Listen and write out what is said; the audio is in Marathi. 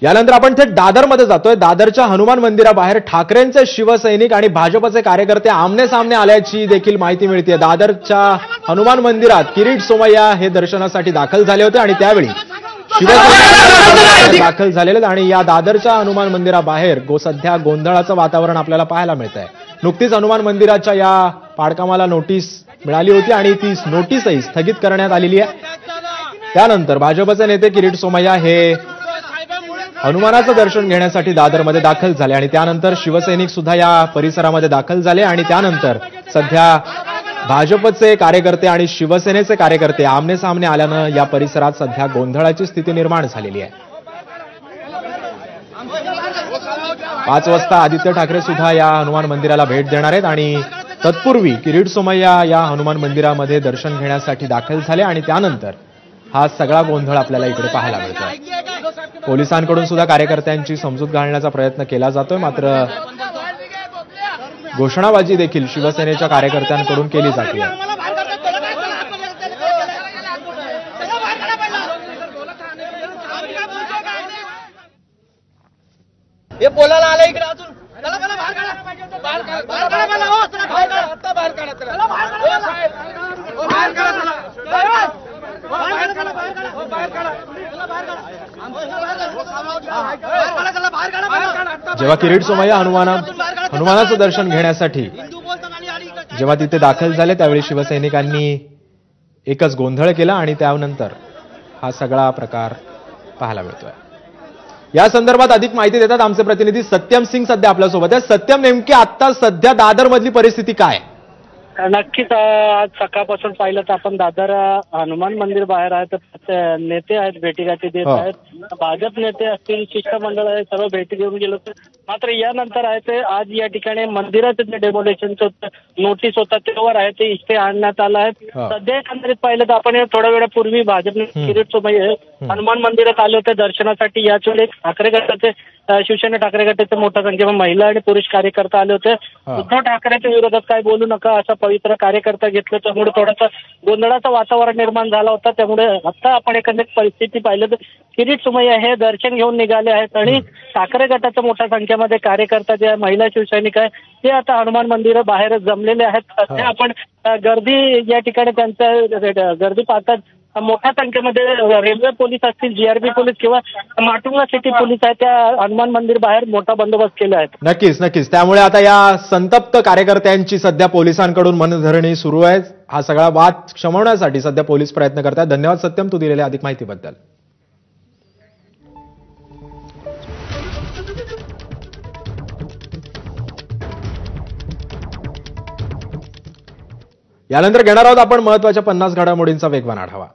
यानंतर आपण थेट दादरमध्ये जातोय। दादरच्या हनुमान मंदिराबाहेर ठाकरेंचे शिवसैनिक आणि भाजपचे कार्यकर्ते आमने सामने आल्याची देखील माहिती मिळते। दादरच्या हनुमान मंदिरात किरीट सोमय्या हे दर्शनासाठी दाखल झाले होते आणि त्यावेळी शिवसैनिक दाखल झालेले आणि या दादरच्या हनुमान मंदिराबाहेर सध्या गोंधळाचं वातावरण आपल्याला पाहायला मिळतंय। नुकतीच हनुमान मंदिराच्या या पाडकामाला नोटीस मिळाली होती आणि ती नोटीसही स्थगित करण्यात आलेली आहे। त्यानंतर भाजपचे नेते किरीट सोमय्या हे हनुमानाचं दर्शन घेण्यासाठी दादरमध्ये दाखल झाले आणि त्यानंतर शिवसैनिक सुद्धा या परिसरामध्ये दाखल झाले आणि त्यानंतर सध्या भाजपचे कार्यकर्ते आणि शिवसेनेचे कार्यकर्ते आमने सामने आल्यानं या परिसरात सध्या गोंधळाची स्थिती निर्माण झालेली आहे। 5 वाजता आदित्य ठाकरे सुद्धा या हनुमान मंदिराला भेट देणार आहेत आणि तत्पूर्वी किरीट सोमय्या या हनुमान मंदिरामध्ये दर्शन घेण्यासाठी दाखल झाले आणि त्यानंतर हा सगळा गोंधळ आपल्याला इकडे पाहायला मिळतोय। पोलिसांकडून सुद्धा कार्यकर्त्यांची समजूत घालण्याचा प्रयत्न केला जातोय, मात्र घोषणाबाजी देखील शिवसेनेच्या कार्यकर्त्यांकडून केली जाते। हे बोलायला आलं इकडे अजून चला मला बाहेर काढा बाहेर काढा मला हो चला बाहेर काढा आता बाहेर काढा चला बाहेर काढा चला बाहेर काढा जेव्हा किरीट सोमय्या हनुमानाचं दर्शन घेण्यासाठी जेव्हा तिथे दाखल झाले त्यावेळी शिवसैनिकांनी एकच गोंधळ केला आणि त्यानंतर हा सगळा प्रकार पाहायला मिळतोय। या संदर्भात अधिक माहिती देतात आमचे प्रतिनिधी सत्यम सिंग सध्या आपल्यासोबत आहे। सत्यम, नेमकी आता सध्या दादर मधली परिस्थिती काय? नक्कीच आज सकाळपासून पाहिलं तर आपण दादर हनुमान मंदिर बाहेर आहेत, नेते आहेत, भेटीगाठी देत आहेत, भाजप नेते असतील, शिष्टमंडळ आहे, सर्व भेटी घेऊन गेलो होते। मात्र यानंतर आहे ते आज या ठिकाणी मंदिराचं जे डेमोलेशनचं नोटीस होता त्यावर आहे ते इथे आणण्यात आलं आहे। सध्या एकंदरीत पाहिलं तर आपण थोड्या वेळापूर्वी भाजपने किरीट सोमय्या हनुमान मंदिरात आले होते दर्शनासाठी। याच वेळी ठाकरे गटाचे शिवसेना ठाकरे गटाचे मोठ्या संख्येने महिला आणि पुरुष कार्यकर्ता आले होते। उद्धव ठाकरेंच्या विरोधात काय बोलू नका असा पवित्र कार्यकर्ता घेतलं, त्यामुळे थोडासा गोंधळाचं वातावरण निर्माण झाला होता। त्यामुळे आता आपण एकंदरीत परिस्थिती पाहिलं तर किरीट सोमय्या हे दर्शन घेऊन निघाले आहेत आणि ठाकरे गटाच्या मोठ्या संख्येमध्ये कार्यकर्ता जे महिला शिवसैनिक आहे ते आता हनुमान मंदिर बाहेर जमलेले आहेत। सध्या आपण गर्दी या ठिकाणी त्यांच्या गर्दी पाहतात, मोठ्या संख्येमध्ये रेल्वे पोलीस असतील, जीआरपी पोलीस किंवा माटुंगा सिटी पोलीस आहे त्या हनुमान मंदिर बाहेर मोठा बंदोबस्त केला आहे। नक्कीच त्यामुळे आता या संतप्त कार्यकर्त्यांची सध्या पोलिसांकडून मनधरणी सुरू आहे। हा सगळा वाद शमवण्यासाठी सध्या पोलीस प्रयत्न करतात। धन्यवाद सत्यम, तू दिलेल्या अधिक माहितीबद्दल। यानंतर घेणार आहोत आपण महत्त्वाच्या 50 घडामोडींचा वेगवान आढावा।